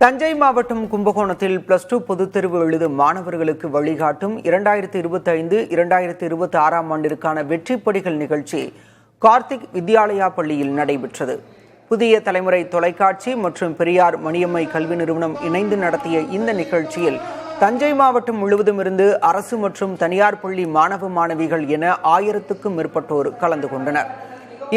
தஞ்சை மாவட்டம் கும்பகோணத்தில் +2 பொதுத் தேர்வு எழுதும் மாணவர்களுக்கு வழிகாட்டும் 2025-2026 ஆண்டிற்கான வெற்றிப்படிகள் நிகழ்ச்சி கார்த்திக் வித்யாலயா பள்ளியில் நடைபெற்றது. புதிய தலைமுறை தொலைக்காட்சி மற்றும் பெரியார் மணியம்மை கல்வி நிறுவனம் இணைந்து நடத்திய இந்த நிகழ்ச்சியில் தஞ்சை மாவட்டம் முழுவதும் இருந்து அரசு மற்றும் தனியார் பள்ளி மாணவ மாணவிகள் என 1000க்கும் மேற்பட்டோர் கலந்து கொண்டனர்.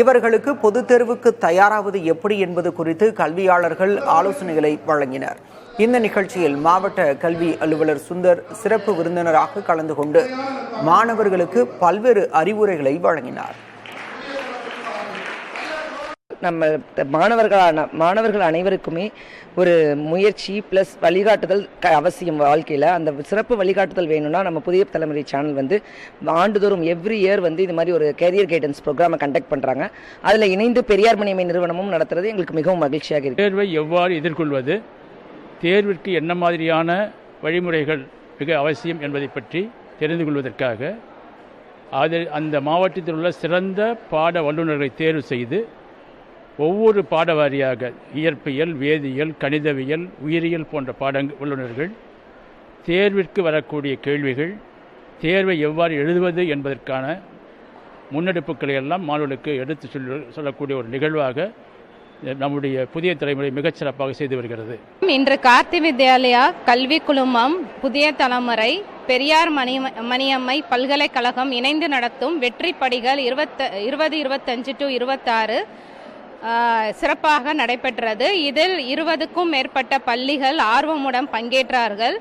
இவர்களுக்கு பொதுத் தேர்வுக்கு தயாராவது எப்படி என்பது குறித்து கல்வியாளர்கள் ஆலோசனைகளை வழங்கினர். இந்த நிகழ்ச்சியில் மாவட்ட கல்வி அலுவலர் சுந்தர் சிறப்பு விருந்தினராக கலந்து கொண்டு மாணவர்களுக்கு பல்வேறு அறிவுரைகளை வழங்கினார். நம்ம மாணவர்கள் அனைவருக்குமே ஒரு முயற்சி ப்ளஸ் வழிகாட்டுதல் அவசியம். வாழ்க்கையில் அந்த சிறப்பு வழிகாட்டுதல் வேணும்னா நம்ம புதிய தலைமுறை சேனல் ஆண்டுதோறும் எவ்ரி இயர் இது மாதிரி ஒரு கேரியர் கைடன்ஸ் ப்ரோக்ராமை கண்டக்ட் பண்ணுறாங்க. அதில் இணைந்து பெரியார் மணியம்மை நிறுவனமும் நடத்துறது எங்களுக்கு மிகவும் மகிழ்ச்சியாக இருக்குது. தேர்வை எவ்வாறு எதிர்கொள்வது, தேர்விற்கு என்ன மாதிரியான வழிமுறைகள் மிக அவசியம் என்பதை பற்றி தெரிந்து கொள்வதற்காக அந்த மாவட்டத்தில் உள்ள சிறந்த பாட வல்லுநர்களை தேர்வு செய்து ஒவ்வொரு பாட வாரியாக இயற்பியல், வேதியியல், கணிதவியல், உயிரியல் போன்ற வல்லுநர்கள் தேர்விற்கு வரக்கூடிய கேள்விகள், தேர்வை எவ்வாறு எழுதுவது என்பதற்கான முன்னெடுப்புகளை எல்லாம் மாணவர்களுக்கு எடுத்து சொல்லக்கூடிய ஒரு நிகழ்வாக நம்முடைய புதிய தலைமுறை மிகச்சிறப்பாக செய்து வருகிறது. இன்று கார்த்திக் வித்யாலயா கல்வி குழுமம், புதிய தலைமுறை, பெரியார் மணியம்மை பல்கலைக்கழகம் இணைந்து நடத்தும் வெற்றி படிகள் 2025-26 சிறப்பாக நடைபெற்றது. இதில் 20க்கும் மேற்பட்ட பள்ளிகள் ஆர்வமுடன் பங்கேற்றார்கள்.